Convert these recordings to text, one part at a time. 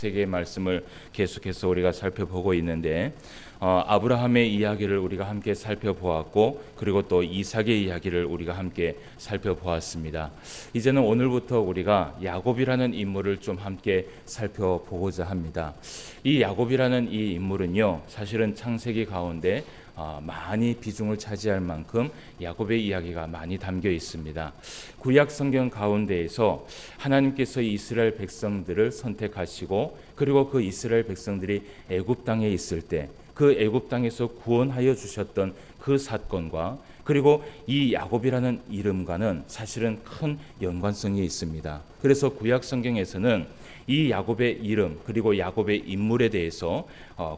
세계의 말씀을 계속해서 우리가 살펴보고 있는데 아브라함의 이야기를 우리가 함께 살펴보았고 그리고 또 이삭의 이야기를 우리가 함께 살펴보았습니다. 이제는 오늘부터 우리가 야곱이라는 인물을 좀 함께 살펴보고자 합니다. 이 야곱이라는 이 인물은요, 사실은 창세기 가운데 많이 비중을 차지할 만큼 야곱의 이야기가 많이 담겨 있습니다. 구약 성경 가운데에서 하나님께서 이스라엘 백성들을 선택하시고 그리고 그 이스라엘 백성들이 애굽 땅에 있을 때 그 애굽 땅에서 구원하여 주셨던 그 사건과 그리고 이 야곱이라는 이름과는 사실은 큰 연관성이 있습니다. 그래서 구약 성경에서는 이 야곱의 이름 그리고 야곱의 인물에 대해서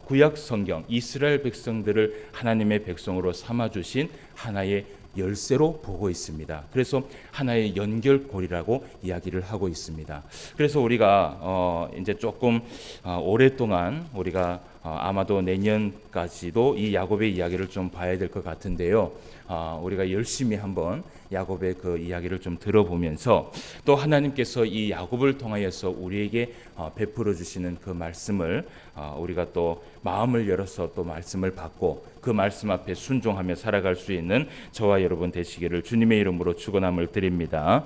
구약 성경 이스라엘 백성들을 하나님의 백성으로 삼아주신 하나의 열쇠로 보고 있습니다. 그래서 하나의 연결고리라고 이야기를 하고 있습니다. 그래서 우리가 이제 조금 오랫동안 우리가 아마도 내년까지도 이 야곱의 이야기를 좀 봐야 될 것 같은데요. 우리가 열심히 한번 야곱의 그 이야기를 좀 들어보면서 또 하나님께서 이 야곱을 통하여서 우리에게 베풀어 주시는 그 말씀을 우리가 또 마음을 열어서 또 말씀을 받고 그 말씀 앞에 순종하며 살아갈 수 있는 저와 여러분 되시기를 주님의 이름으로 축원함을 드립니다.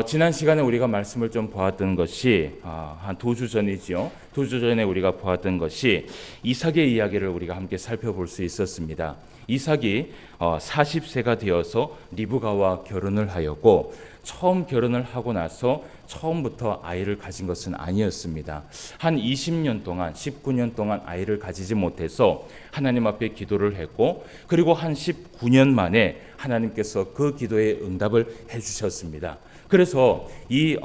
지난 시간에 우리가 말씀을 좀 보았던 것이 한 2주 전이지요. 2주 전에 우리가 보았던 것이 이삭의 이야기를 우리가 함께 살펴볼 수 있었습니다. 이삭이 40세가 되어서 리브가와 결혼을 하였고 처음 결혼을 하고 나서 처음부터 아이를 가진 것은 아니었습니다. 한 20년 동안 19년 동안 아이를 가지지 못해서 하나님 앞에 기도를 했고 그리고 한 19년 만에 하나님께서 그 기도에 응답을 해주셨습니다. 그래서 이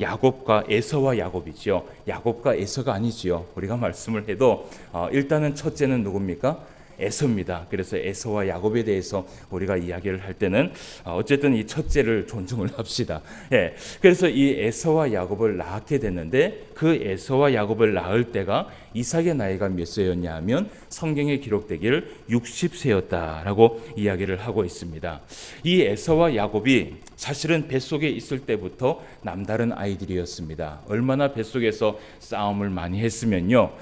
야곱과 에서와 야곱이지요. 야곱과 에서가 아니지요. 우리가 말씀을 해도 일단은 첫째는 누굽니까? 에서입니다. 그래서 에서와 야곱에 대해서 우리가 이야기를 할 때는 어쨌든 이 첫째를 존중을 합시다. 예. 그래서 이 에서와 야곱을 낳게 됐는데 그 에서와 야곱을 낳을 때가 이삭의 나이가 몇 세였냐 하면 성경에 기록되기를 60세였다라고 이야기를 하고 있습니다. 이 에서와 야곱이 사실은 뱃속에 있을 때부터 남다른 아이들이었습니다. 얼마나 뱃속에서 싸움을 많이 했으면요.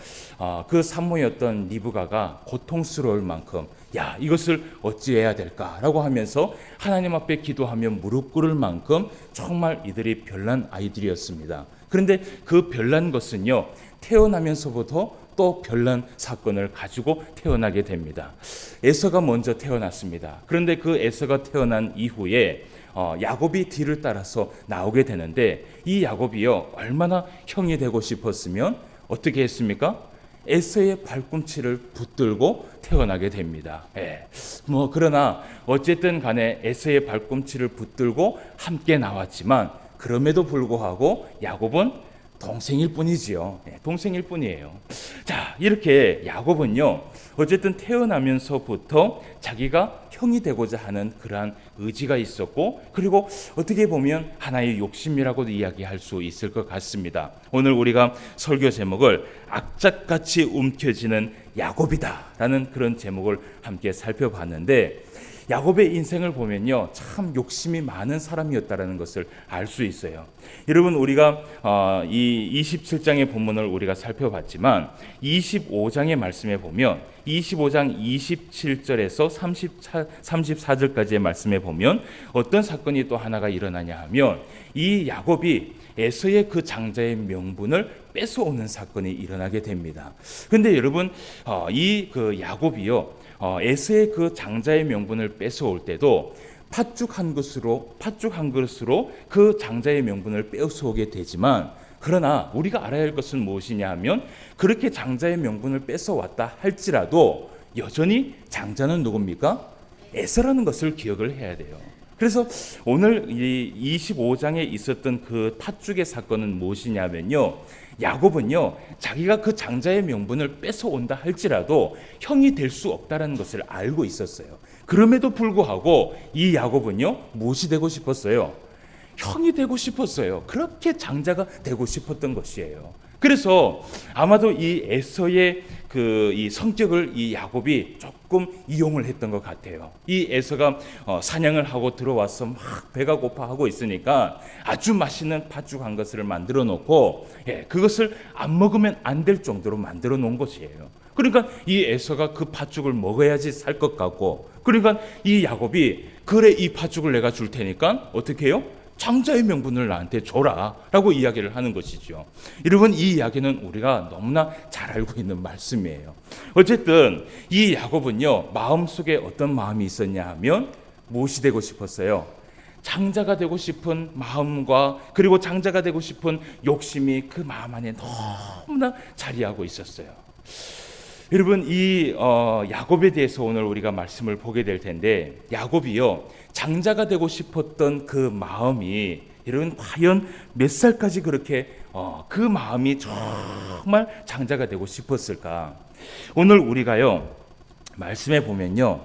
그 산모였던 리브가가 고통스러울 만큼 야 이것을 어찌해야 될까라고 하면서 하나님 앞에 기도하며 무릎 꿇을 만큼 정말 이들이 별난 아이들이었습니다. 그런데 그 별난 것은요. 태어나면서부터 또 별난 사건을 가지고 태어나게 됩니다. 에서가 먼저 태어났습니다. 그런데 그 에서가 태어난 이후에 야곱이 뒤를 따라서 나오게 되는데 이 야곱이요 얼마나 형이 되고 싶었으면 어떻게 했습니까? 에서의 발꿈치를 붙들고 태어나게 됩니다. 예. 그러나 어쨌든 간에 에서의 발꿈치를 붙들고 함께 나왔지만 그럼에도 불구하고 야곱은 동생일 뿐이지요. 동생일 뿐이에요. 자, 이렇게 야곱은요, 어쨌든 태어나면서부터 자기가 형이 되고자 하는 그러한 의지가 있었고, 그리고 어떻게 보면 하나의 욕심이라고도 이야기할 수 있을 것 같습니다. 오늘 우리가 설교 제목을 악착같이 움켜쥐는 야곱이다라는 그런 제목을 함께 살펴봤는데, 야곱의 인생을 보면요 참 욕심이 많은 사람이었다라는 것을 알 수 있어요. 여러분 우리가 이 27장의 본문을 우리가 살펴봤지만 25장의 말씀에 보면 25장 27절에서 34절까지의 말씀에 보면 어떤 사건이 또 하나가 일어나냐 하면 이 야곱이 에서의 그 장자의 명분을 뺏어오는 사건이 일어나게 됩니다. 그런데 여러분 이 그 야곱이요 에서의 그 장자의 명분을 뺏어올 때도 팥죽 한 그릇으로 그 장자의 명분을 뺏어오게 되지만 그러나 우리가 알아야 할 것은 무엇이냐 하면 그렇게 장자의 명분을 뺏어왔다 할지라도 여전히 장자는 누굽니까? 에서라는 것을 기억을 해야 돼요. 그래서 오늘 이 25장에 있었던 그 팥죽의 사건은 무엇이냐면요. 야곱은요 자기가 그 장자의 명분을 뺏어온다 할지라도 형이 될 수 없다는 것을 알고 있었어요. 그럼에도 불구하고 이 야곱은요 무엇이 되고 싶었어요? 형이 되고 싶었어요. 그렇게 장자가 되고 싶었던 것이에요. 그래서 아마도 이 에서의 이 성격을 이 야곱이 조금 이용을 했던 것 같아요. 이 에서가 사냥을 하고 들어와서 막 배가 고파하고 있으니까 아주 맛있는 팥죽 한 것을 만들어 놓고 그것을 안 먹으면 안 될 정도로 만들어 놓은 것이에요. 그러니까 이 에서가 그 팥죽을 먹어야지 살 것 같고, 그러니까 이 야곱이 그래 이 팥죽을 내가 줄 테니까 어떻게 해요? 장자의 명분을 나한테 줘라 라고 이야기를 하는 것이죠. 여러분, 이 이야기는 우리가 너무나 잘 알고 있는 말씀이에요. 어쨌든 이 야곱은요, 마음속에 어떤 마음이 있었냐 하면 무엇이 되고 싶었어요? 장자가 되고 싶은 마음과 그리고 장자가 되고 싶은 욕심이 그 마음 안에 너무나 자리하고 있었어요. 여러분, 이 야곱에 대해서 오늘 우리가 말씀을 보게 될 텐데, 야곱이요 장자가 되고 싶었던 그 마음이 여러분 과연 몇 살까지 그렇게 그 마음이 정말 장자가 되고 싶었을까? 오늘 우리가요 말씀에 보면요,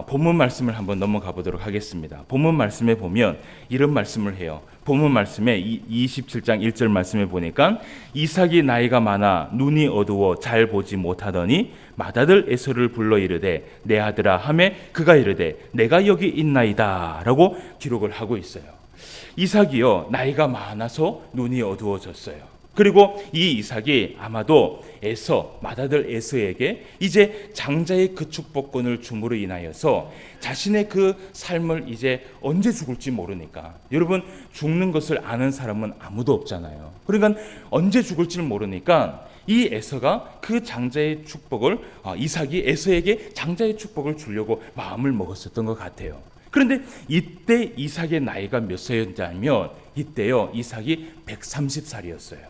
본문 말씀을 한번 넘어가 보도록 하겠습니다. 본문 말씀에 보면 이런 말씀을 해요. 본문 말씀에 27장 1절 말씀에 보니까 이삭이 나이가 많아 눈이 어두워 잘 보지 못하더니 맏아들 에서를 불러 이르되 내 아들아 하매 그가 이르되 내가 여기 있나이다 라고 기록을 하고 있어요. 이삭이요 나이가 많아서 눈이 어두워졌어요. 그리고 이 이삭이 아마도 맏아들 에서에게 이제 장자의 그 축복권을 줌으로 인하여서 자신의 그 삶을 이제 언제 죽을지 모르니까, 여러분 죽는 것을 아는 사람은 아무도 없잖아요. 그러니까 언제 죽을지 모르니까 이 에서가 그 장자의 축복을 이삭이 에서에게 장자의 축복을 주려고 마음을 먹었었던 것 같아요. 그런데 이때 이삭의 나이가 몇 살이었냐면 이때요 이삭이 130살이었어요.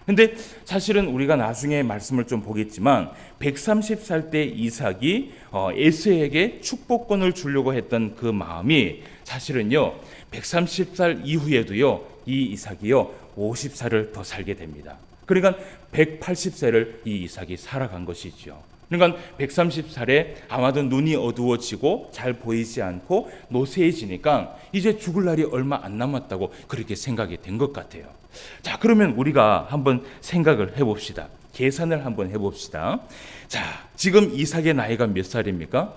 근데 사실은 우리가 나중에 말씀을 좀 보겠지만 130살 때 이삭이 에서에게 축복권을 주려고 했던 그 마음이 사실은요 130살 이후에도요 이 이삭이요 50살을 더 살게 됩니다. 그러니까 180세를 이 이삭이 살아간 것이죠. 그러니까 130살에 아마도 눈이 어두워지고 잘 보이지 않고 노쇠해지니까 이제 죽을 날이 얼마 안 남았다고 그렇게 생각이 된 것 같아요. 자, 그러면 우리가 한번 생각을 해봅시다. 계산을 한번 해봅시다. 자, 지금 이삭의 나이가 몇 살입니까?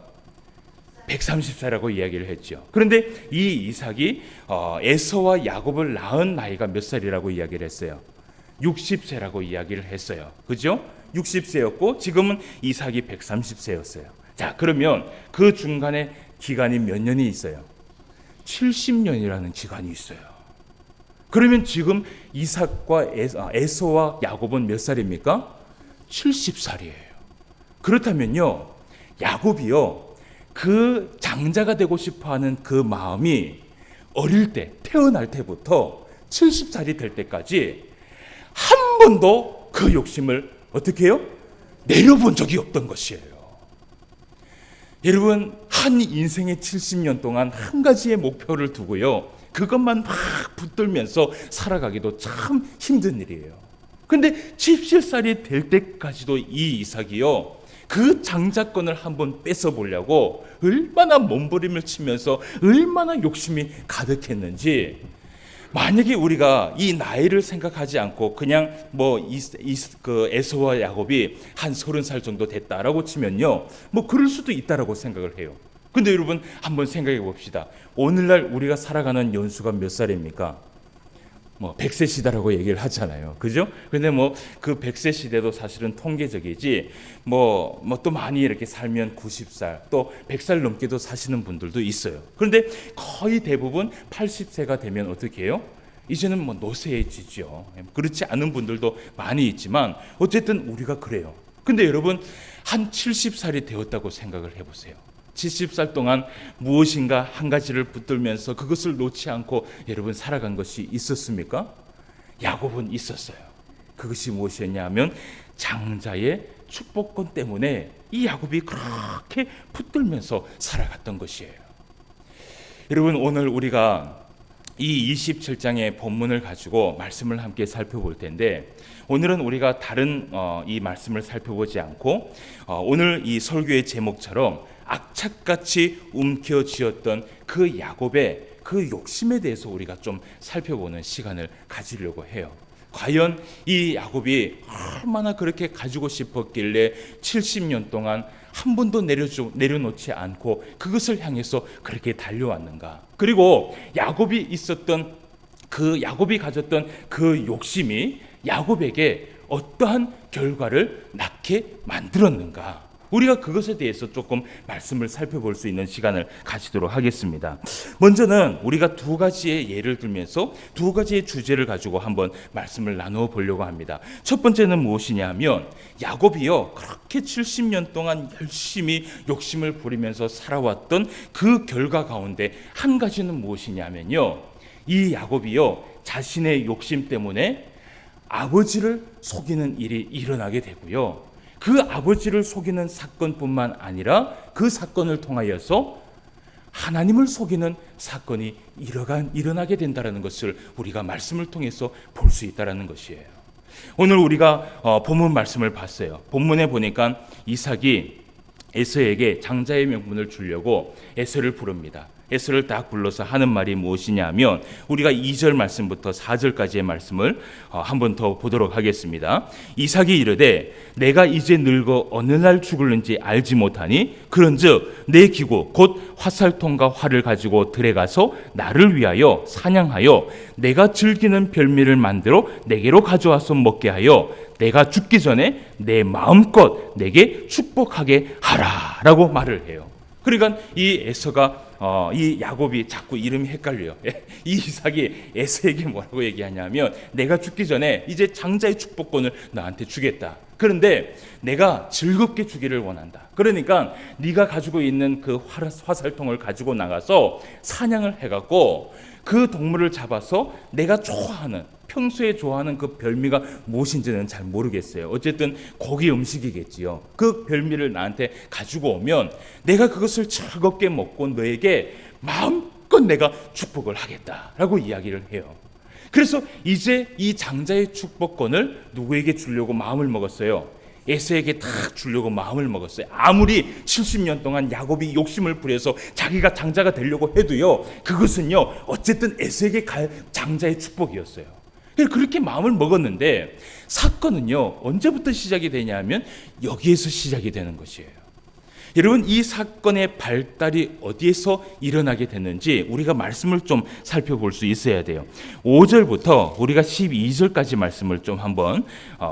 130살이라고 이야기를 했죠. 그런데 이 이삭이 에서와 야곱을 낳은 나이가 몇 살이라고 이야기를 했어요? 60세라고 이야기를 했어요. 그죠? 60세였고 지금은 이삭이 130세였어요. 자, 그러면 그 중간에 기간이 몇 년이 있어요? 70년이라는 기간이 있어요. 그러면 지금 이삭과 에서와 야곱은 몇 살입니까? 70살이에요. 그렇다면요, 야곱이요, 그 장자가 되고 싶어하는 그 마음이 어릴 때, 태어날 때부터 70살이 될 때까지 한 번도 그 욕심을 어떻게 해요? 내려본 적이 없던 것이에요. 여러분, 한 인생의 70년 동안 한 가지의 목표를 두고요, 그것만 막 붙들면서 살아가기도 참 힘든 일이에요. 근데 70살이 될 때까지도 이 이삭이요, 그 장자권을 한번 뺏어 보려고 얼마나 몸부림을 치면서 얼마나 욕심이 가득했는지, 만약에 우리가 이 나이를 생각하지 않고 그냥 그 에서와 야곱이 한 30살 정도 됐다라고 치면요, 그럴 수도 있다라고 생각을 해요. 근데 여러분 한번 생각해 봅시다. 오늘날 우리가 살아가는 연수가 몇 살입니까? 100세 시대라고 얘기를 하잖아요. 그죠? 근데 그 100세 시대도 사실은 통계적이지, 또 많이 이렇게 살면 90살, 또 100살 넘게도 사시는 분들도 있어요. 그런데 거의 대부분 80세가 되면 어떻게 해요? 이제는 노쇠해지죠. 그렇지 않은 분들도 많이 있지만, 어쨌든 우리가 그래요. 근데 여러분, 한 70살이 되었다고 생각을 해보세요. 70살 동안 무엇인가 한 가지를 붙들면서 그것을 놓지 않고 여러분 살아간 것이 있었습니까? 야곱은 있었어요. 그것이 무엇이었냐 하면 장자의 축복권 때문에 이 야곱이 그렇게 붙들면서 살아갔던 것이에요. 여러분, 오늘 우리가 이 27장의 본문을 가지고 말씀을 함께 살펴볼 텐데, 오늘은 우리가 다른 이 말씀을 살펴보지 않고 오늘 이 설교의 제목처럼 악착같이 움켜쥐었던 그 야곱의 그 욕심에 대해서 우리가 좀 살펴보는 시간을 가지려고 해요. 과연 이 야곱이 얼마나 그렇게 가지고 싶었길래 70년 동안 한 번도 내려놓지 않고 그것을 향해서 그렇게 달려왔는가? 그리고 야곱이 가졌던 그 욕심이 야곱에게 어떠한 결과를 낳게 만들었는가? 우리가 그것에 대해서 조금 말씀을 살펴볼 수 있는 시간을 가지도록 하겠습니다. 먼저는 우리가 두 가지의 예를 들면서 두 가지의 주제를 가지고 한번 말씀을 나누어 보려고 합니다. 첫 번째는 무엇이냐 하면 야곱이요 그렇게 70년 동안 열심히 욕심을 부리면서 살아왔던 그 결과 가운데 한 가지는 무엇이냐면요, 이 야곱이요 자신의 욕심 때문에 아버지를 속이는 일이 일어나게 되고요, 그 아버지를 속이는 사건뿐만 아니라 그 사건을 통하여서 하나님을 속이는 사건이 일어나게 된다는 것을 우리가 말씀을 통해서 볼 수 있다는 것이에요. 오늘 우리가 본문 말씀을 봤어요. 본문에 보니까 이삭이 에서에게 장자의 명분을 주려고 에서를 부릅니다. 에서를 딱 불러서 하는 말이 무엇이냐 하면 우리가 2절 말씀부터 4절까지의 말씀을 한 번 더 보도록 하겠습니다. 이삭이 이르되 내가 이제 늙어 어느 날 죽을는지 알지 못하니 그런즉 내 기구 곧 화살통과 활을 가지고 들에 가서 나를 위하여 사냥하여 내가 즐기는 별미를 만들어 내게로 가져와서 먹게 하여 내가 죽기 전에 내 마음껏 내게 축복하게 하라라고 말을 해요. 그러니까 이 에서가 이 야곱이 자꾸 이름이 헷갈려요. 이 이삭이 에서에게 뭐라고 얘기하냐면 내가 죽기 전에 이제 장자의 축복권을 너한테 주겠다. 그런데 내가 즐겁게 주기를 원한다. 그러니까 네가 가지고 있는 그 화살통을 가지고 나가서 사냥을 해갖고 그 동물을 잡아서 내가 평소에 좋아하는 그 별미가 무엇인지는 잘 모르겠어요. 어쨌든 고기 음식이겠지요. 그 별미를 나한테 가지고 오면 내가 그것을 즐겁게 먹고 너에게 마음껏 내가 축복을 하겠다라고 이야기를 해요. 그래서 이제 이 장자의 축복권을 누구에게 주려고 마음을 먹었어요? 에서에게 딱 주려고 마음을 먹었어요. 아무리 70년 동안 야곱이 욕심을 부려서 자기가 장자가 되려고 해도요, 그것은요 어쨌든 에서에게 갈 장자의 축복이었어요. 그렇게 마음을 먹었는데 사건은요 언제부터 시작이 되냐면 여기에서 시작이 되는 것이에요. 여러분, 이 사건의 발달이 어디에서 일어나게 됐는지 우리가 말씀을 좀 살펴볼 수 있어야 돼요. 5절부터 우리가 12절까지 말씀을 좀 한번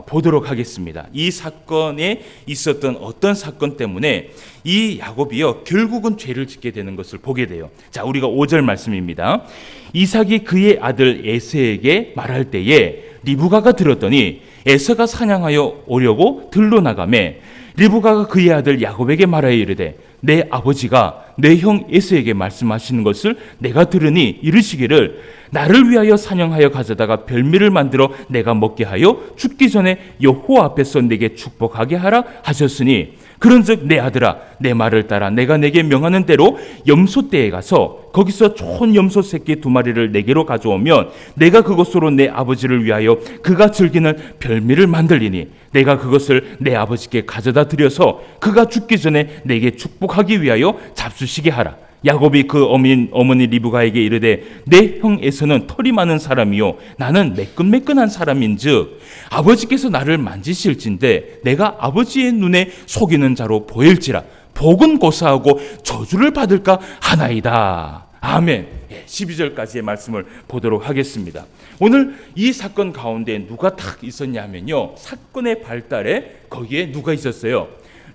보도록 하겠습니다. 이 사건에 있었던 어떤 사건 때문에 이 야곱이요 결국은 죄를 짓게 되는 것을 보게 돼요. 자, 우리가 5절 말씀입니다. 이삭이 그의 아들 에서에게 말할 때에 리브가가 들었더니 에서가 사냥하여 오려고 들로 나가매 리브가가 그의 아들 야곱에게 말하여 이르되 내 아버지가 내 형 에서에게 말씀하시는 것을 내가 들으니 이르시기를 나를 위하여 사냥하여 가져다가 별미를 만들어 내가 먹게 하여 죽기 전에 여호와 앞에서 내게 축복하게 하라 하셨으니 그런즉 내 아들아 내 말을 따라 내가 내게 명하는 대로 염소떼에 가서 거기서 좋은 염소 새끼 2마리를 내게로 가져오면 내가 그것으로 내 아버지를 위하여 그가 즐기는 별미를 만들리니 내가 그것을 내 아버지께 가져다 드려서 그가 죽기 전에 내게 축복하기 위하여 잡수시게 하라. 야곱이 그 어머니 리브가에게 이르되 내 형 에서는 털이 많은 사람이요 나는 매끈매끈한 사람인즉 아버지께서 나를 만지실진데 내가 아버지의 눈에 속이는 자로 보일지라 복은 고사하고 저주를 받을까 하나이다. 아멘. 12절까지의 말씀을 보도록 하겠습니다. 오늘 이 사건 가운데 누가 딱 있었냐면요, 사건의 발달에 거기에 누가 있었어요?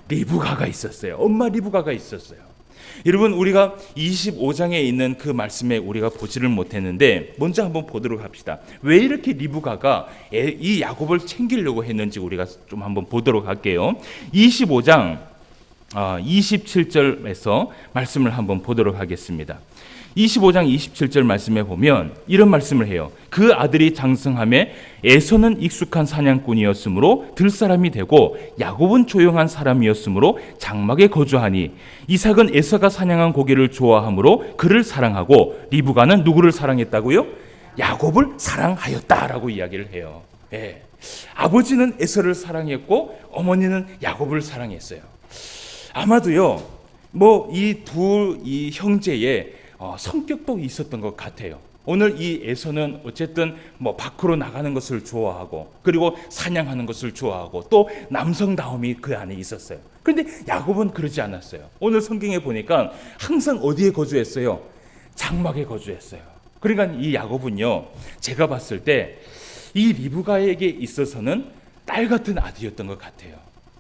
리브가가 있었어요. 엄마 리브가가 있었어요. 여러분, 우리가 25장에 있는 그 말씀에 우리가 보지를 못했는데 먼저 한번 보도록 합시다. 왜 이렇게 리브가가 이 야곱을 챙기려고 했는지 우리가 좀 한번 보도록 할게요. 25장 27절에서 말씀을 한번 보도록 하겠습니다. 25장 27절 말씀에 보면 이런 말씀을 해요. 그 아들이 장성함에 에서는 익숙한 사냥꾼이었으므로 들사람이 되고 야곱은 조용한 사람이었으므로 장막에 거주하니 이삭은 에서가 사냥한 고기를 좋아하므로 그를 사랑하고 리브가는 누구를 사랑했다고요? 야곱을 사랑하였다라고 이야기를 해요. 네. 아버지는 에서를 사랑했고 어머니는 야곱을 사랑했어요. 아마도요 이 형제의 성격도 있었던 것 같아요. 오늘 이 에서는 어쨌든 뭐 밖으로 나가는 것을 좋아하고 그리고 사냥하는 것을 좋아하고 또 남성다움이 그 안에 있었어요. 그런데 야곱은 그러지 않았어요. 오늘 성경에 보니까 항상 어디에 거주했어요? 장막에 거주했어요. 그러니까 이 야곱은요, 제가 봤을 때 이 리브가에게 있어서는 딸 같은 아들이었던 것 같아요.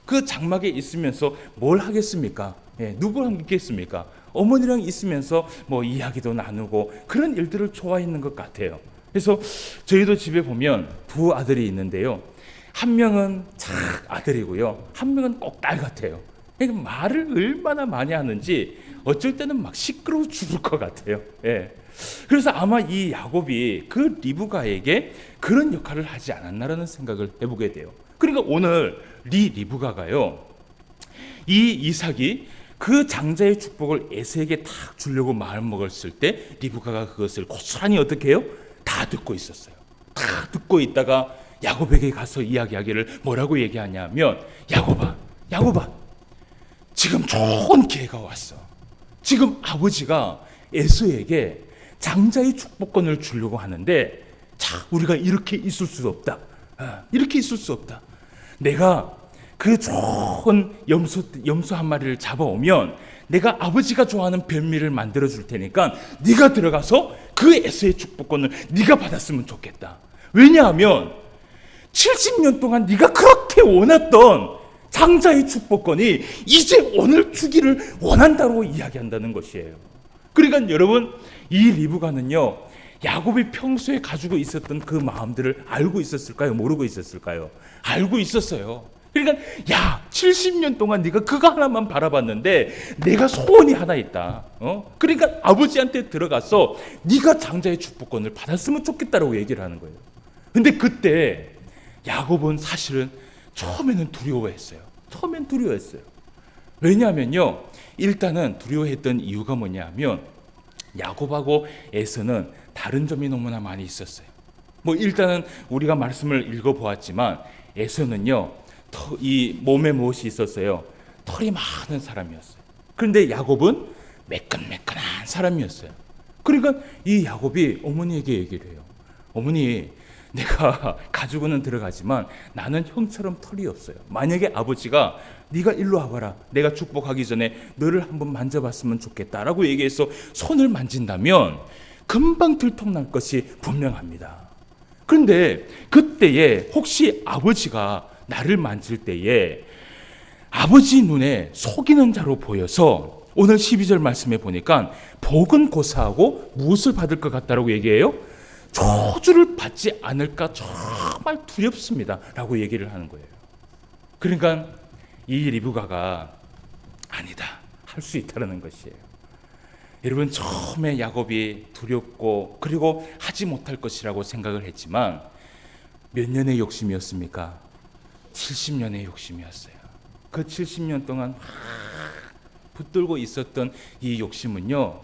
그 장막에 있으면서 뭘 하겠습니까? 누구랑 있겠습니까? 어머니랑 있으면서 뭐 이야기도 나누고 그런 일들을 좋아했는 것 같아요. 그래서 저희도 집에 보면 두 아들이 있는데요. 한 명은 착 아들이고요. 한 명은 꼭 딸 같아요. 그러니까 말을 얼마나 많이 하는지 어쩔 때는 막 시끄러워 죽을 것 같아요. 그래서 아마 이 야곱이 그 리브가에게 그런 역할을 하지 않았나라는 생각을 해보게 돼요. 그러니까 오늘 리브가가요, 이 이삭이 그 장자의 축복을 에서에게 탁 주려고 마음먹었을 때 리브가가 그것을 고스란히 어떻게 해요? 다 듣고 있었어요. 다 듣고 있다가 야곱에게 가서 이야기하기를 뭐라고 얘기하냐면, 야곱아, 지금 좋은 기회가 왔어. 지금 아버지가 에서에게 장자의 축복권을 주려고 하는데, 자, 우리가 이렇게 있을 수 없다. 이렇게 있을 수 없다. 내가 그 좋은 염소 한 마리를 잡아오면 내가 아버지가 좋아하는 별미를 만들어 줄 테니까 네가 들어가서 그 에서의 축복권을 네가 받았으면 좋겠다. 왜냐하면 70년 동안 네가 그렇게 원했던 장자의 축복권이 이제 오늘 주기를 원한다고 이야기한다는 것이에요. 그러니까 여러분, 이 리브가는요, 야곱이 평소에 가지고 있었던 그 마음들을 알고 있었을까요? 모르고 있었을까요? 알고 있었어요. 그러니까 70년 동안 네가 그거 하나만 바라봤는데 내가 소원이 하나 있다. 그러니까 아버지한테 들어가서 네가 장자의 축복권을 받았으면 좋겠다라고 얘기를 하는 거예요. 근데 그때 야곱은 사실은 처음에는 두려워했어요. 왜냐하면요, 일단은 두려워했던 이유가 뭐냐면 야곱하고 에서는 다른 점이 너무나 많이 있었어요. 뭐 일단은 우리가 말씀을 읽어보았지만 에서는요, 이 몸에 무엇이 있었어요? 털이 많은 사람이었어요. 그런데 야곱은 매끈매끈한 사람이었어요. 그러니까 이 야곱이 어머니에게 얘기를 해요. 어머니, 내가 가지고는 들어가지만 나는 형처럼 털이 없어요. 만약에 아버지가 네가 일로 와봐라, 내가 축복하기 전에 너를 한번 만져봤으면 좋겠다라고 얘기해서 손을 만진다면 금방 들통날 것이 분명합니다. 그런데 그때에 혹시 아버지가 나를 만질 때에 아버지 눈에 속이는 자로 보여서 오늘 12절 말씀에 보니까 복은 고사하고 무엇을 받을 것 같다라고 얘기해요? 저주를 받지 않을까 정말 두렵습니다 라고 얘기를 하는 거예요. 그러니까 이 리브가가 아니다, 할 수 있다는 것이에요. 여러분, 처음에 야곱이 두렵고 그리고 하지 못할 것이라고 생각을 했지만 몇 년의 욕심이었습니까? 70년의 욕심이었어요. 그 70년 동안 붙들고 있었던 이 욕심은요,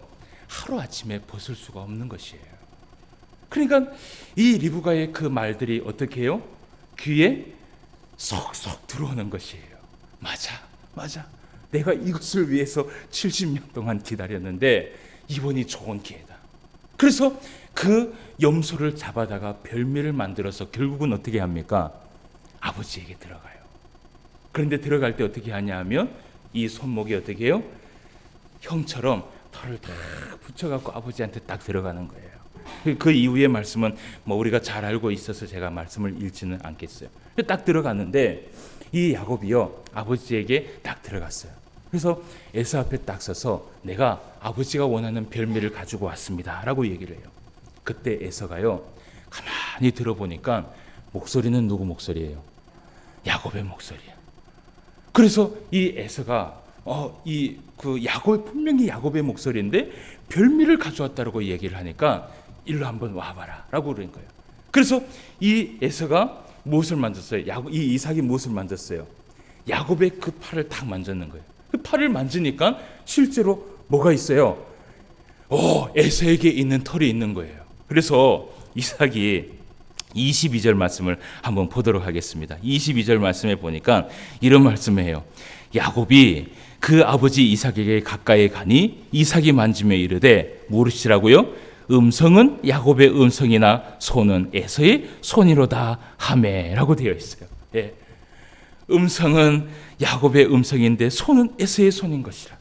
하루아침에 벗을 수가 없는 것이에요. 그러니까 이 리브가의 그 말들이 어떻게 해요? 귀에 쏙쏙 들어오는 것이에요. 맞아. 내가 이것을 위해서 70년 동안 기다렸는데 이번이 좋은 기회다. 그래서 그 염소를 잡아다가 별미를 만들어서 결국은 어떻게 합니까? 아버지에게 들어가요. 그런데 들어갈 때 어떻게 하냐 하면 이 손목이 어떻게 해요? 형처럼 털을 딱 붙여갖고 아버지한테 딱 들어가는 거예요. 그 이후의 말씀은 뭐 우리가 잘 알고 있어서 제가 말씀을 읽지는 않겠어요. 딱 들어갔는데 이 야곱이요, 아버지에게 딱 들어갔어요. 그래서 에서 앞에 딱 서서 내가 아버지가 원하는 별미를 가지고 왔습니다 라고 얘기를 해요. 그때 에서가요, 가만히 들어보니까 목소리는 누구 목소리예요? 야곱의 목소리야. 그래서 이 에서가 야곱, 분명히 야곱의 목소리인데 별미를 가져왔다고 얘기를 하니까 일로 한번 와봐라 라고 그러는 거예요. 그래서 이 에서가 무엇을 만졌어요? 이 이삭이 무엇을 만졌어요? 야곱의 그 팔을 딱 만졌는 거예요. 그 팔을 만지니까 실제로 뭐가 있어요? 에서에게 있는 털이 있는 거예요. 그래서 이삭이 22절 말씀을 한번 보도록 하겠습니다. 22절 말씀에 보니까 이런 말씀을 해요. 야곱이 그 아버지 이삭에게 가까이 가니 이삭이 만지며 이르되 무엇이라고요? 음성은 야곱의 음성이나 손은 에서의 손이로다 하매라고 되어 있어요. 예. 음성은 야곱의 음성인데 손은 에서의 손인 것이라.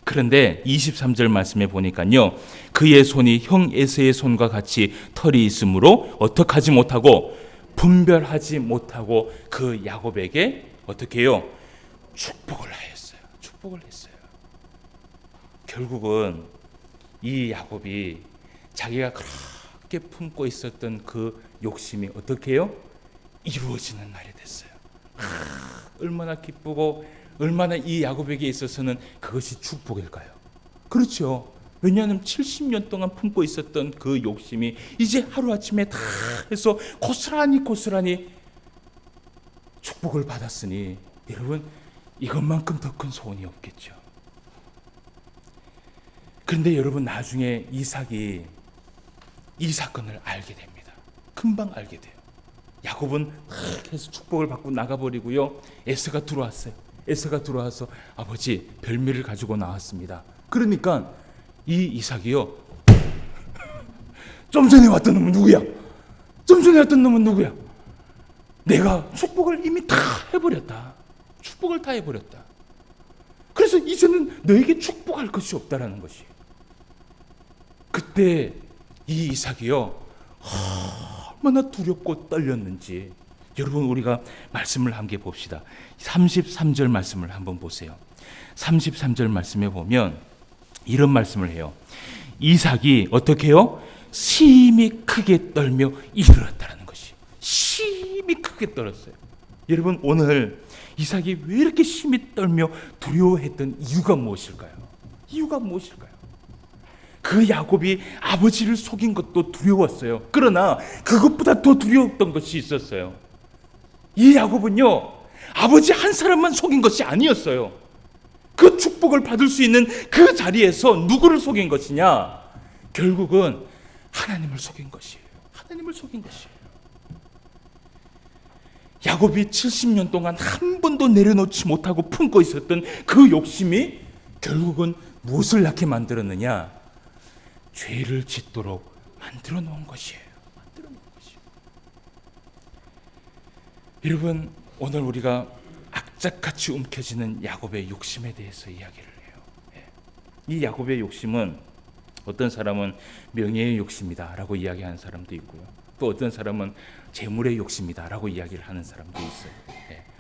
그런데 23절 말씀에 보니까요, 그의 손이 형 에서의 손과 같이 털이 있으므로 어떻게 하지 못하고 분별하지 못하고 그 야곱에게 어떻게 해요? 축복을 하였어요. 축복을 했어요. 결국은 이 야곱이 자기가 그렇게 품고 있었던 그 욕심이 어떻게 해요? 이루어지는 날이 됐어요. 얼마나 기쁘고 얼마나 이 야곱에게 있어서는 그것이 축복일까요? 그렇죠. 왜냐하면 70년 동안 품고 있었던 그 욕심이 이제 하루아침에 다 해서 고스란히 축복을 받았으니 여러분, 이것만큼 더 큰 소원이 없겠죠. 그런데 여러분, 나중에 이삭이 이 사건을 알게 됩니다. 금방 알게 돼요. 야곱은 계속 축복을 받고 나가버리고요, 에서가 들어왔어요. 에서가 들어와서 아버지, 별미를 가지고 나왔습니다. 그러니까 이 이삭이요, 좀 전에 왔던 놈은 누구야? 좀 전에 왔던 놈은 누구야? 내가 축복을 이미 다 해버렸다. 축복을 다 해버렸다. 그래서 이제는 너에게 축복할 것이 없다라는 것이에요. 그때 이 이삭이요, 얼마나 두렵고 떨렸는지 여러분, 우리가 말씀을 함께 봅시다. 33절 말씀을 한번 보세요. 33절 말씀에 보면 이런 말씀을 해요. 이삭이 어떻게 해요? 심히 크게 떨며 이르렀다는 것이. 심히 크게 떨었어요. 여러분, 오늘 이삭이 왜 이렇게 심히 떨며 두려워했던 이유가 무엇일까요? 이유가 무엇일까요? 그 야곱이 아버지를 속인 것도 두려웠어요. 그러나 그것보다 더 두려웠던 것이 있었어요. 이 야곱은요, 아버지 한 사람만 속인 것이 아니었어요. 그 축복을 받을 수 있는 그 자리에서 누구를 속인 것이냐? 결국은 하나님을 속인 것이에요. 하나님을 속인 것이에요. 야곱이 70년 동안 한 번도 내려놓지 못하고 품고 있었던 그 욕심이 결국은 무엇을 낳게 만들었느냐? 죄를 짓도록 만들어 놓은 것이에요. 만들어 놓은 것이에요. 여러분, 오늘 우리가 악착같이 움켜쥐는 야곱의 욕심에 대해서 이야기를 해요. 이 야곱의 욕심은 어떤 사람은 명예의 욕심이다라고 이야기하는 사람도 있고요. 또 어떤 사람은 재물의 욕심이다라고 이야기를 하는 사람도 있어요.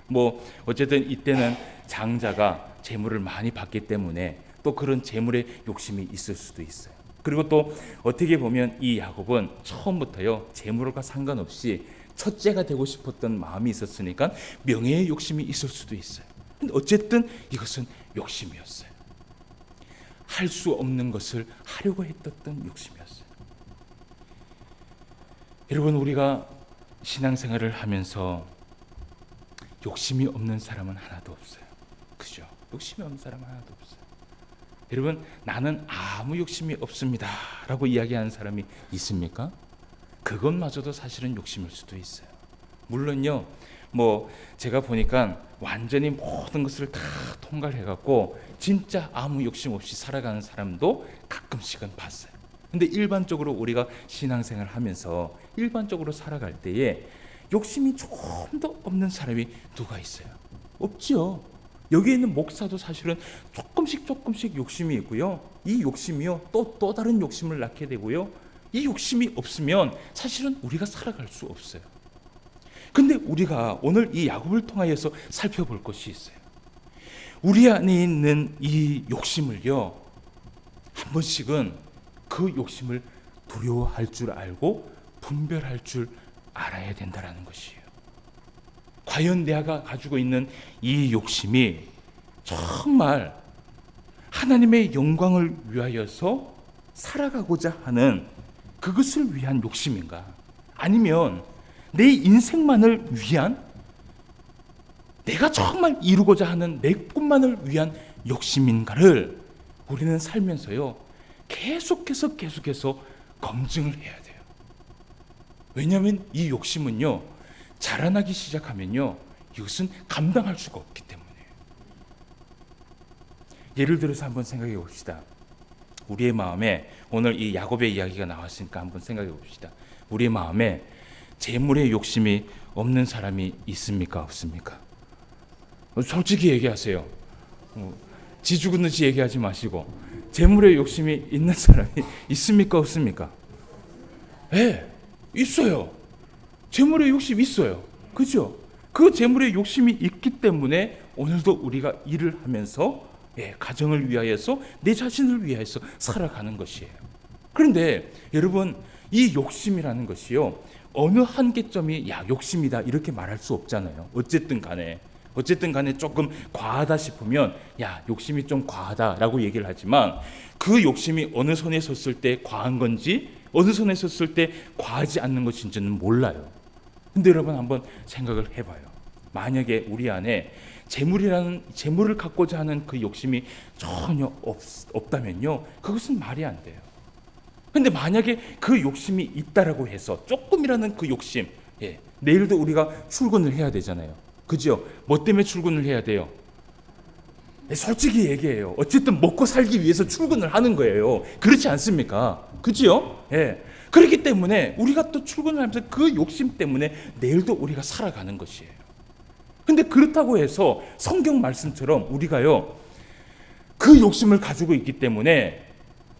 뭐 어쨌든 이때는 장자가 재물을 많이 받기 때문에 또 그런 재물의 욕심이 있을 수도 있어요. 그리고 또 어떻게 보면 이 야곱은 처음부터요, 재물과 상관없이 첫째가 되고 싶었던 마음이 있었으니까 명예의 욕심이 있을 수도 있어요. 근데 어쨌든 이것은 욕심이었어요. 할 수 없는 것을 하려고 했던 욕심이었어요. 여러분, 우리가 신앙생활을 하면서 욕심이 없는 사람은 하나도 없어요. 그죠? 욕심이 없는 사람은 하나도 없어요. 여러분, 나는 아무 욕심이 없습니다 라고 이야기하는 사람이 있습니까? 그것마저도 사실은 욕심일 수도 있어요. 물론요, 뭐 제가 보니까 완전히 모든 것을 다 통과를 해갖고 진짜 아무 욕심 없이 살아가는 사람도 가끔씩은 봤어요. 근데 일반적으로 우리가 신앙생활을 하면서 일반적으로 살아갈 때에 욕심이 조금도 없는 사람이 누가 있어요? 없죠. 여기 있는 목사도 사실은 조금씩 욕심이 있고요. 이 욕심이요, 또 다른 욕심을 낳게 되고요. 이 욕심이 없으면 사실은 우리가 살아갈 수 없어요. 근데 우리가 오늘 이 야곱을 통하여서 살펴볼 것이 있어요. 우리 안에 있는 이 욕심을요, 한 번씩은 그 욕심을 두려워할 줄 알고 분별할 줄 알아야 된다는 것이에요. 과연 내가 가지고 있는 이 욕심이 정말 하나님의 영광을 위하여서 살아가고자 하는 그것을 위한 욕심인가? 아니면 내 인생만을 위한, 내가 정말 이루고자 하는 내 꿈만을 위한 욕심인가를 우리는 살면서요, 계속해서 검증을 해야 돼요. 왜냐하면 이 욕심은요, 자라나기 시작하면요, 이것은 감당할 수가 없기 때문에. 예를 들어서 한번 생각해 봅시다. 우리의 마음에 오늘 이 야곱의 이야기가 나왔으니까 한번 생각해 봅시다. 우리의 마음에 재물의 욕심이 없는 사람이 있습니까? 없습니까? 솔직히 얘기하세요. 지 죽은 듯이 얘기하지 마시고 재물의 욕심이 있는 사람이 있습니까? 없습니까? 네, 있어요. 재물의 욕심이 있어요. 그죠? 그 재물의 욕심이 있기 때문에 오늘도 우리가 일을 하면서 가정을 위하여서 내 자신을 위하여서 살아가는 것이에요. 그런데 여러분, 이 욕심이라는 것이요, 어느 한계점이 야 욕심이다 이렇게 말할 수 없잖아요. 어쨌든 간에 조금 과하다 싶으면 야 욕심이 좀 과하다라고 얘기를 하지만 그 욕심이 어느 선에 섰을 때 과한 건지 어느 선에 섰을 때 과하지 않는 것인지는 몰라요. 근데 여러분 한번 생각을 해봐요. 만약에 우리 안에 재물을 갖고자 하는 그 욕심이 전혀 없다면요, 그것은 말이 안 돼요. 근데 만약에 그 욕심이 있다라고 해서 조금이라는 그 욕심, 내일도 우리가 출근을 해야 되잖아요. 그죠? 뭐 때문에 출근을 해야 돼요? 솔직히 얘기해요. 어쨌든 먹고 살기 위해서 출근을 하는 거예요. 그렇지 않습니까? 그죠? 그렇기 때문에 우리가 또 출근을 하면서 그 욕심 때문에 내일도 우리가 살아가는 것이에요. 근데 그렇다고 해서 성경 말씀처럼 우리가요, 그 욕심을 가지고 있기 때문에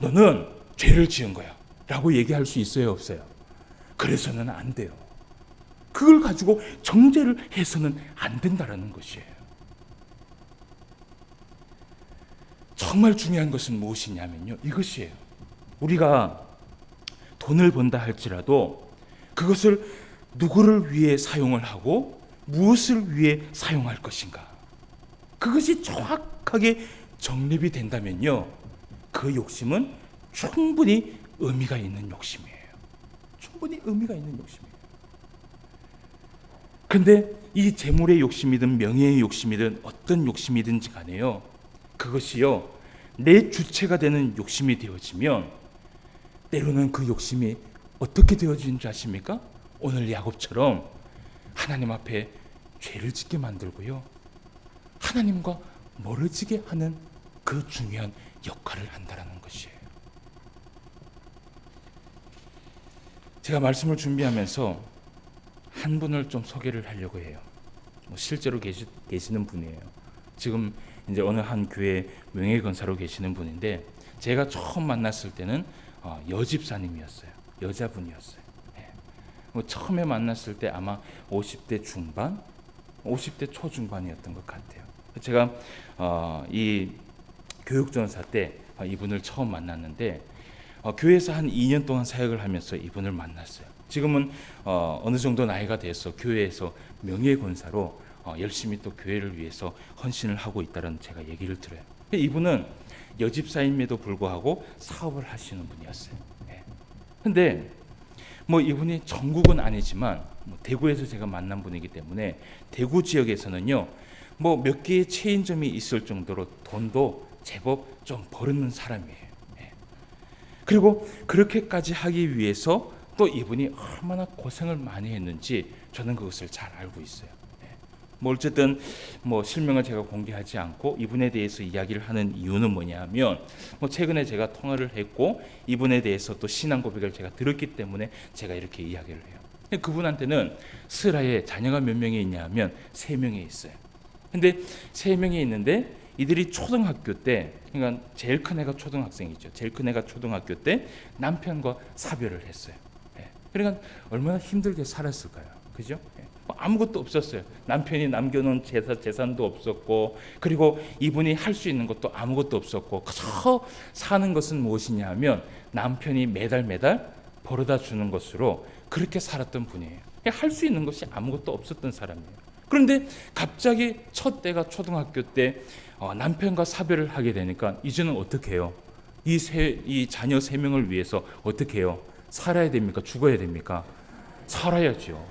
너는 죄를 지은 거야 라고 얘기할 수 있어요, 없어요? 그래서는 안 돼요. 그걸 가지고 정죄를 해서는 안 된다라는 것이에요. 정말 중요한 것은 무엇이냐면요, 이것이에요. 우리가 돈을 번다 할지라도 그것을 누구를 위해 사용을 하고 무엇을 위해 사용할 것인가, 그것이 정확하게 정립이 된다면요, 그 욕심은 충분히 의미가 있는 욕심이에요. 충분히 의미가 있는 욕심이에요. 그런데 이 재물의 욕심이든 명예의 욕심이든 어떤 욕심이든지 간에요, 그것이요 내 주체가 되는 욕심이 되어지면 때로는 그 욕심이 어떻게 되어지는 줄 아십니까? 오늘 야곱처럼 하나님 앞에 죄를 짓게 만들고요, 하나님과 멀어지게 하는 그 중요한 역할을 한다는 것이에요. 제가 말씀을 준비하면서 한 분을 좀 소개를 하려고 해요. 실제로 계시는 분이에요. 지금 이제 어느 한 교회 명예건사로 계시는 분인데, 제가 처음 만났을 때는 여집사님이었어요. 여자분이었어요. 처음에 만났을 때 아마 50대 중반, 50대 초중반이었던 것 같아요. 제가 이 교육전사 때 이분을 처음 만났는데, 교회에서 한 2년 동안 사역을 하면서 이분을 만났어요. 지금은 어느 정도 나이가 돼서 교회에서 명예권사로 열심히 또 교회를 위해서 헌신을 하고 있다는 제가 얘기를 들어요. 이분은 여집사임에도 불구하고 사업을 하시는 분이었어요. 근데 뭐 이분이 전국은 아니지만 대구에서 제가 만난 분이기 때문에 대구 지역에서는요, 뭐 몇 개의 체인점이 있을 정도로 돈도 제법 좀 벌는 사람이에요. 그리고 그렇게까지 하기 위해서 또 이분이 얼마나 고생을 많이 했는지 저는 그것을 잘 알고 있어요. 뭐 어쨌든 뭐 실명을 제가 공개하지 않고 이분에 대해서 이야기를 하는 이유는 뭐냐면, 뭐 최근에 제가 통화를 했고 이분에 대해서 또 신앙 고백을 제가 들었기 때문에 제가 이렇게 이야기를 해요. 그분한테는 스라에 자녀가 몇 명이 있냐면 3명이 있어요. 근데 3명이 있는데 이들이 초등학교 때, 그러니까 제일 큰 애가 초등학생이죠. 제일 큰 애가 초등학교 때 남편과 사별을 했어요. 그러니까 얼마나 힘들게 살았을까요? 그죠? 아무것도 없었어요. 남편이 남겨놓은 재산도 없었고, 그리고 이분이 할 수 있는 것도 아무것도 없었고, 그저 사는 것은 무엇이냐면 남편이 매달 벌어다 주는 것으로 그렇게 살았던 분이에요. 할 수 있는 것이 아무것도 없었던 사람이에요. 그런데 갑자기 첫 때가 초등학교 때 남편과 사별을 하게 되니까 이제는 어떻게 해요? 이 자녀 3명을 위해서 어떻게 해요? 살아야 됩니까? 죽어야 됩니까? 살아야죠.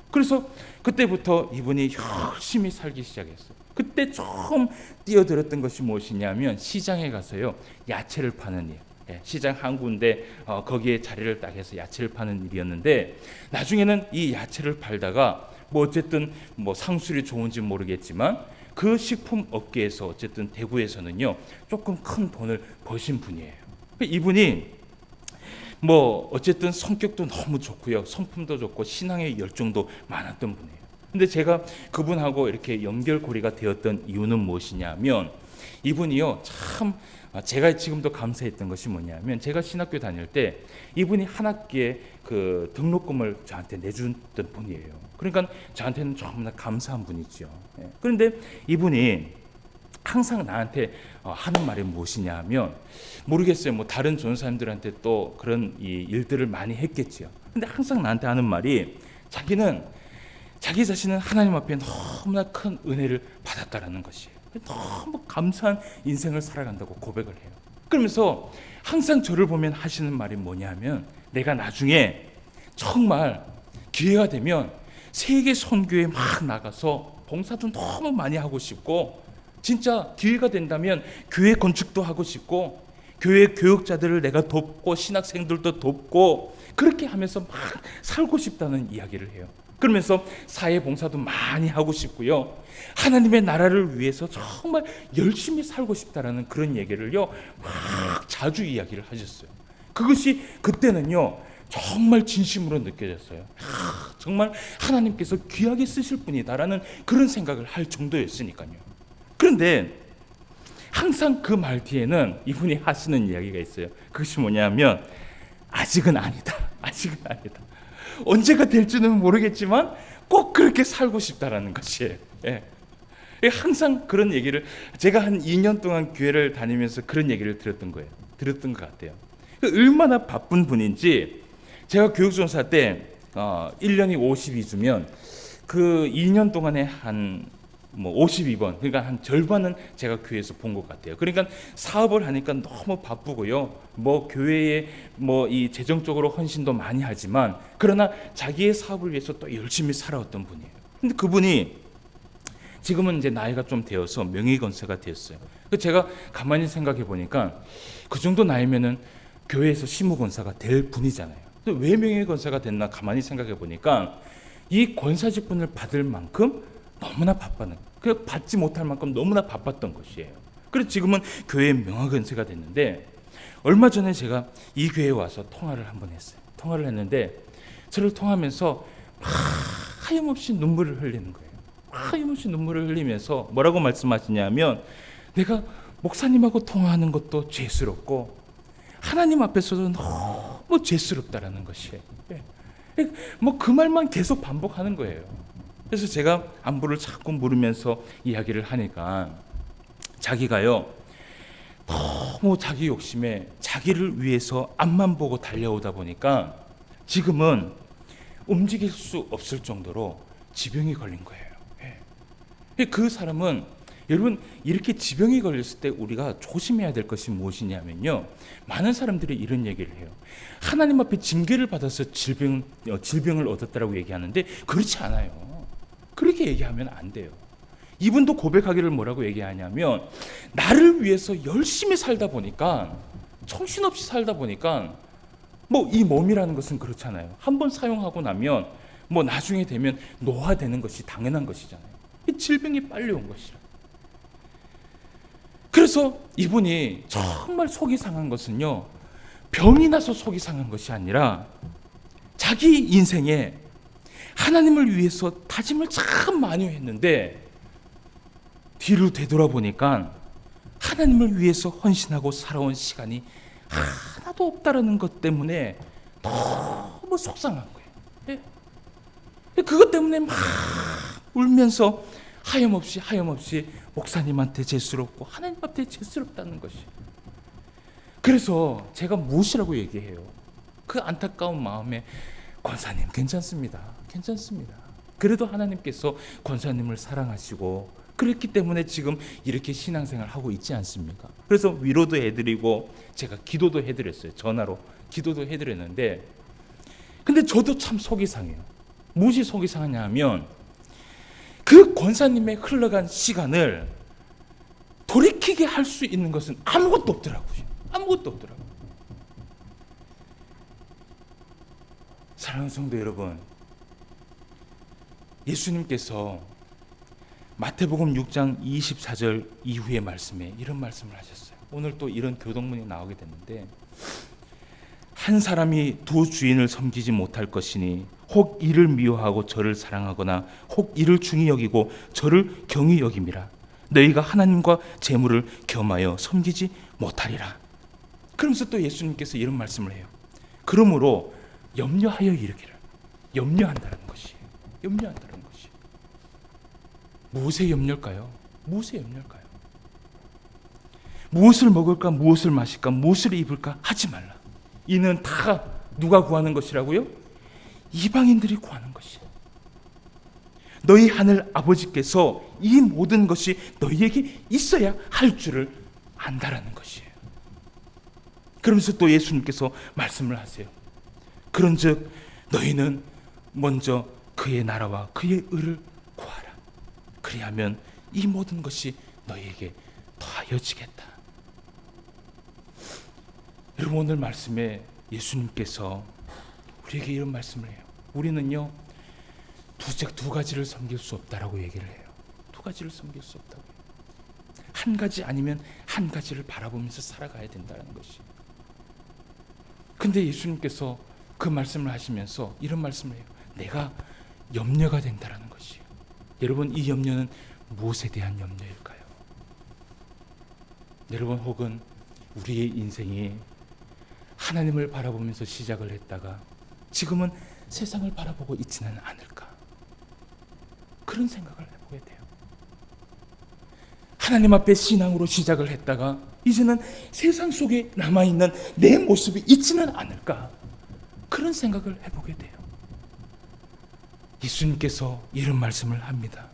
그래서 그때부터 이분이 열심히 살기 시작했어요. 그때 처음 뛰어들었던 것이 무엇이냐면 시장에 가서요, 야채를 파는 일. 시장 한 군데 거기에 자리를 딱 해서 야채를 파는 일이었는데, 나중에는 이 야채를 팔다가 뭐 어쨌든 뭐 상술이 좋은지 모르겠지만 그 식품 업계에서 어쨌든 대구에서는요 조금 큰 돈을 버신 분이에요. 이분이 뭐 어쨌든 성격도 너무 좋고요, 성품도 좋고 신앙의 열정도 많았던 분이에요. 근데 제가 그분하고 이렇게 연결고리가 되었던 이유는 무엇이냐면, 이분이요 참 제가 지금도 감사했던 것이 뭐냐면, 제가 신학교 다닐 때 이분이 한 학기에 그 등록금을 저한테 내줬던 분이에요. 그러니까 저한테는 너무나 감사한 분이죠. 그런데 이분이 항상 나한테 하는 말이 무엇이냐면, 모르겠어요, 뭐 다른 전사님들한테 또 그런 이 일들을 많이 했겠지요. 근데 항상 나한테 하는 말이, 자기 자신은 하나님 앞에 너무나 큰 은혜를 받았다라는 것이에요. 너무 감사한 인생을 살아간다고 고백을 해요. 그러면서 항상 저를 보면 하시는 말이 뭐냐면, 내가 나중에 정말 기회가 되면 세계 선교에 막 나가서 봉사도 너무 많이 하고 싶고, 진짜 기회가 된다면 교회 건축도 하고 싶고, 교회 교육자들을 내가 돕고 신학생들도 돕고, 그렇게 하면서 막 살고 싶다는 이야기를 해요. 그러면서 사회 봉사도 많이 하고 싶고요, 하나님의 나라를 위해서 정말 열심히 살고 싶다라는 그런 얘기를요 막 자주 이야기를 하셨어요. 그것이 그때는요 정말 진심으로 느껴졌어요. 정말 하나님께서 귀하게 쓰실 분이다라는 그런 생각을 할 정도였으니까요. 그런데 항상 그 말 뒤에는 이분이 하시는 이야기가 있어요. 그것이 뭐냐면, 아직은 아니다, 아직은 아니다, 언제가 될지는 모르겠지만 꼭 그렇게 살고 싶다라는 것이에요. 예. 항상 그런 얘기를, 제가 한 2년 동안 교회를 다니면서 그런 얘기를 들었던 것 같아요. 얼마나 바쁜 분인지, 제가 교육전사 때 1년이 52주면 그 2년 동안에 한 52번, 그러니까 한 절반은 제가 교회에서 본 것 같아요. 그러니까 사업을 하니까 너무 바쁘고요, 뭐 교회에 뭐 이 재정적으로 헌신도 많이 하지만, 그러나 자기의 사업을 위해서 또 열심히 살아왔던 분이에요. 근데 그분이 지금은 이제 나이가 좀 되어서 명예권세가 되었어요. 제가 가만히 생각해 보니까 그 정도 나이면은 교회에서 시무권사가 될 분이잖아요. 왜 명예권세가 됐나 가만히 생각해 보니까, 이 권사직분을 받을 만큼 너무나 바빴는, 그 받지 못할 만큼 너무나 바빴던 것이에요. 그래서 지금은 교회의 명예권세가 됐는데, 얼마 전에 제가 이 교회에 와서 통화를 한번 했어요. 통화를 했는데 저를 통하면서 하염없이 눈물을 흘리는 거예요. 하염없이 눈물을 흘리면서 뭐라고 말씀하시냐면, 내가 목사님하고 통화하는 것도 죄스럽고 하나님 앞에서도 너무 죄스럽다라는 것이에요. 뭐 그 말만 계속 반복하는 거예요. 그래서 제가 안부를 자꾸 물으면서 이야기를 하니까, 자기가요 너무 자기 욕심에 자기를 위해서 앞만 보고 달려오다 보니까 지금은 움직일 수 없을 정도로 지병이 걸린 거예요. 그 사람은, 여러분, 이렇게 지병이 걸렸을 때 우리가 조심해야 될 것이 무엇이냐면요, 많은 사람들이 이런 얘기를 해요. 하나님 앞에 징계를 받아서 질병을 얻었다라고 얘기하는데, 그렇지 않아요. 그렇게 얘기하면 안 돼요. 이분도 고백하기를 뭐라고 얘기하냐면, 나를 위해서 열심히 살다 보니까, 정신없이 살다 보니까, 뭐 이 몸이라는 것은 그렇잖아요. 한번 사용하고 나면 뭐 나중에 되면 노화되는 것이 당연한 것이잖아요. 질병이 빨리 온 것이라. 그래서 이분이 정말 속이 상한 것은요, 병이 나서 속이 상한 것이 아니라 자기 인생에 하나님을 위해서 다짐을 참 많이 했는데, 뒤로 되돌아보니까 하나님을 위해서 헌신하고 살아온 시간이 하나도 없다라는 것 때문에 너무 속상한 거예요. 그것 때문에 막 울면서 하염없이 목사님한테 죄스럽고 하나님 앞에 죄스럽다는 것이. 그래서 제가 무엇이라고 얘기해요? 그 안타까운 마음에, 권사님 괜찮습니다. 그래도 하나님께서 권사님을 사랑하시고 그렇기 때문에 지금 이렇게 신앙생활 하고 있지 않습니까? 그래서 위로도 해드리고 제가 기도도 해드렸어요. 전화로 기도도 해드렸는데, 근데 저도 참 속이 상해요. 무엇이 속이 상하냐면, 그 권사님의 흘러간 시간을 돌이키게 할 수 있는 것은 아무것도 없더라고요. 아무것도 없더라고요. 사랑하는 성도 여러분, 예수님께서 마태복음 6장 24절 이후의 말씀에 이런 말씀을 하셨어요. 오늘 또 이런 교동문이 나오게 됐는데, 한 사람이 두 주인을 섬기지 못할 것이니 혹 이를 미워하고 저를 사랑하거나 혹 이를 중히 여기고 저를 경히 여김이라. 너희가 하나님과 재물을 겸하여 섬기지 못하리라. 그러면서 또 예수님께서 이런 말씀을 해요. 그러므로 염려하여 이르기를. 염려한다는 것이, 염려한다는 것이 무엇에 염려일까요? 무엇에 염려일까요? 무엇을 먹을까, 무엇을 마실까, 무엇을 입을까 하지 말라. 이는 다 누가 구하는 것이라고요? 이방인들이 구하는 것이에요. 너희 하늘 아버지께서 이 모든 것이 너희에게 있어야 할 줄을 안다라는 것이에요. 그러면서 또 예수님께서 말씀을 하세요. 그런즉 너희는 먼저 그의 나라와 그의 의를 구하라. 그리하면 이 모든 것이 너희에게 더하여지겠다. 여러분, 오늘 말씀에 예수님께서 우리에게 이런 말씀을 해요. 우리는요, 두 가지를 섬길 수 없다라고 얘기를 해요. 두 가지를 섬길 수 없다고. 한 가지 아니면 한 가지를 바라보면서 살아가야 된다는 것이. 근데 예수님께서 그 말씀을 하시면서 이런 말씀을 해요. 내가 염려가 된다는 것이에요. 여러분, 이 염려는 무엇에 대한 염려일까요? 여러분, 혹은 우리의 인생이 하나님을 바라보면서 시작을 했다가 지금은 세상을 바라보고 있지는 않을까? 그런 생각을 해보게 돼요. 하나님 앞에 신앙으로 시작을 했다가 이제는 세상 속에 남아있는 내 모습이 있지는 않을까? 그런 생각을 해보게 돼요. 예수님께서 이런 말씀을 합니다.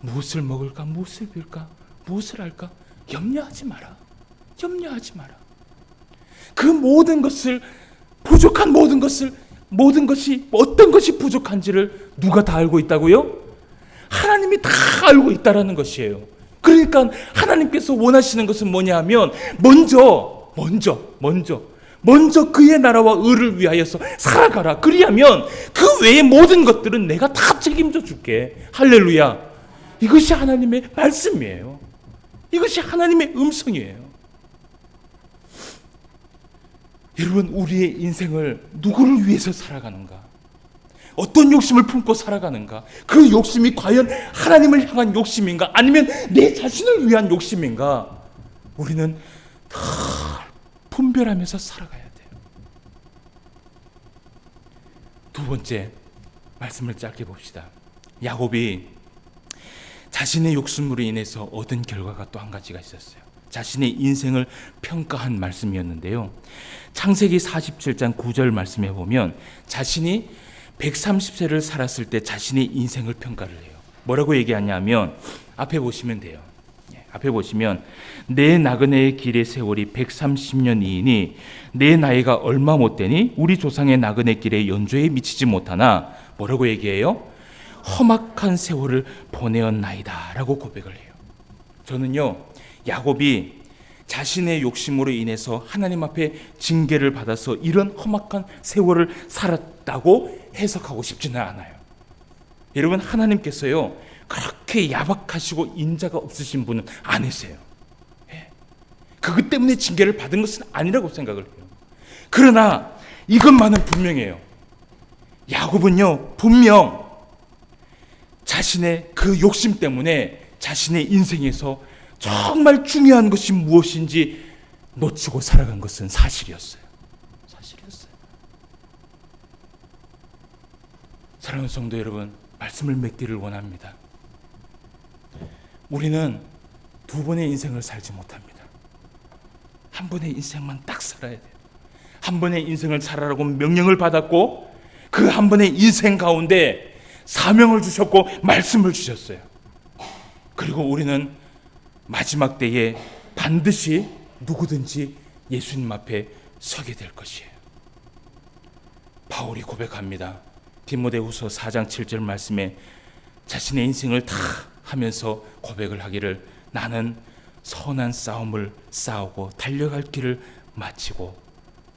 무엇을 먹을까, 무엇을 입을까, 무엇을 할까? 염려하지 마라. 염려하지 마라. 그 모든 것을, 부족한 모든 것이 어떤 것이 부족한지를 누가 다 알고 있다고요? 하나님이 다 알고 있다라는 것이에요. 그러니까 하나님께서 원하시는 것은 뭐냐 하면 먼저 그의 나라와 의를 위하여서 살아가라. 그리하면 그 외의 모든 것들은 내가 다 책임져 줄게. 할렐루야. 이것이 하나님의 말씀이에요. 이것이 하나님의 음성이에요. 여러분, 우리의 인생을 누구를 위해서 살아가는가? 어떤 욕심을 품고 살아가는가? 그 욕심이 과연 하나님을 향한 욕심인가? 아니면 내 자신을 위한 욕심인가? 우리는 다 분별하면서 살아가야 돼요. 두 번째 말씀을 짧게 봅시다. 야곱이 자신의 욕심으로 인해서 얻은 결과가 또 한 가지가 있었어요. 자신의 인생을 평가한 말씀이었는데요. 창세기 47장 9절 말씀에 보면 자신이 130세를 살았을 때 자신의 인생을 평가를 해요. 뭐라고 얘기하냐면 앞에 보시면 돼요. 앞에 보시면 내 나그네의 길의 세월이 130년이니 내 나이가 얼마 못 되니 우리 조상의 나그네 길에 연조에 미치지 못하나 뭐라고 얘기해요? 험악한 세월을 보내었나이다 라고 고백을 해요. 저는요, 야곱이 자신의 욕심으로 인해서 하나님 앞에 징계를 받아서 이런 험악한 세월을 살았다고 해석하고 싶지는 않아요. 여러분, 하나님께서요 그렇게 야박하시고 인자가 없으신 분은 아니세요. 그것 때문에 징계를 받은 것은 아니라고 생각을 해요. 그러나 이것만은 분명해요. 야곱은요 분명 자신의 그 욕심 때문에 자신의 인생에서 정말 중요한 것이 무엇인지 놓치고 살아간 것은 사실이었어요. 사랑하는 성도 여러분, 말씀을 맺기를 원합니다. 우리는 두 번의 인생을 살지 못합니다. 한 번의 인생만 딱 살아야 돼요. 한 번의 인생을 살아라고 명령을 받았고 그 한 번의 인생 가운데 사명을 주셨고 말씀을 주셨어요. 그리고 우리는 마지막 때에 반드시 누구든지 예수님 앞에 서게 될 것이에요. 바울이 고백합니다. 디모데후서 4장 7절 말씀에 자신의 인생을 다 하면서 고백을 하기를 나는 선한 싸움을 싸우고 달려갈 길을 마치고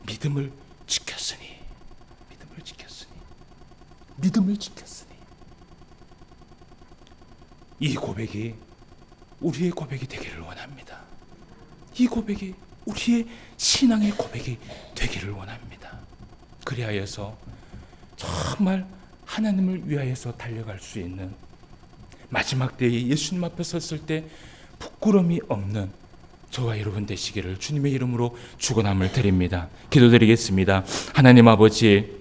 믿음을 지켰으니 이 고백이 우리의 고백이 되기를 원합니다. 이 고백이 우리의 신앙의 고백이 되기를 원합니다. 그리하여서 정말 하나님을 위하여서 달려갈 수 있는, 마지막 때에 예수님 앞에 섰을 때 부끄러움이 없는 저와 여러분 되시기를 주님의 이름으로 축원함을 드립니다. 기도드리겠습니다. 하나님 아버지,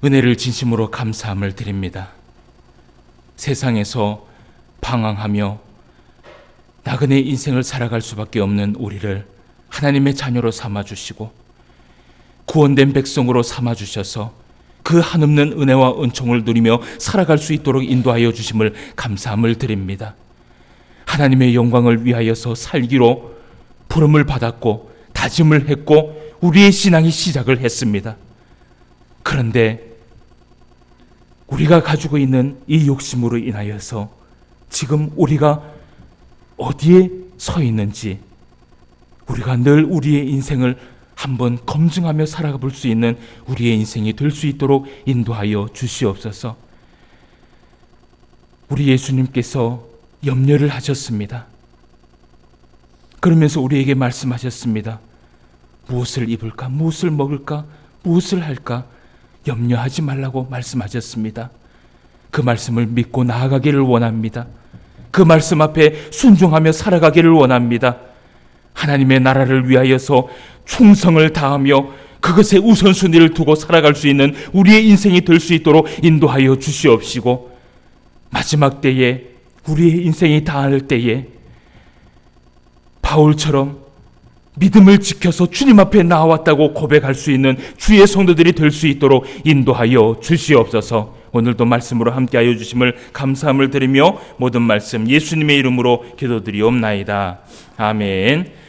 은혜를 진심으로 감사함을 드립니다. 세상에서 방황하며 나그네 인생을 살아갈 수밖에 없는 우리를 하나님의 자녀로 삼아주시고 구원된 백성으로 삼아주셔서 그 한없는 은혜와 은총을 누리며 살아갈 수 있도록 인도하여 주심을 감사함을 드립니다. 하나님의 영광을 위하여서 살기로 부름을 받았고 다짐을 했고 우리의 신앙이 시작을 했습니다. 그런데 우리가 가지고 있는 이 욕심으로 인하여서 지금 우리가 어디에 서 있는지, 우리가 늘 우리의 인생을 한번 검증하며 살아가 볼 수 있는 우리의 인생이 될 수 있도록 인도하여 주시옵소서. 우리 예수님께서 염려를 하셨습니다. 그러면서 우리에게 말씀하셨습니다. 무엇을 입을까? 무엇을 먹을까? 무엇을 할까? 염려하지 말라고 말씀하셨습니다. 그 말씀을 믿고 나아가기를 원합니다. 그 말씀 앞에 순종하며 살아가기를 원합니다. 하나님의 나라를 위하여서 충성을 다하며 그것에 우선순위를 두고 살아갈 수 있는 우리의 인생이 될 수 있도록 인도하여 주시옵시고, 마지막 때에 우리의 인생이 다할 때에 바울처럼 믿음을 지켜서 주님 앞에 나왔다고 고백할 수 있는 주의 성도들이 될 수 있도록 인도하여 주시옵소서. 오늘도 말씀으로 함께하여 주심을 감사함을 드리며 모든 말씀 예수님의 이름으로 기도드리옵나이다. 아멘.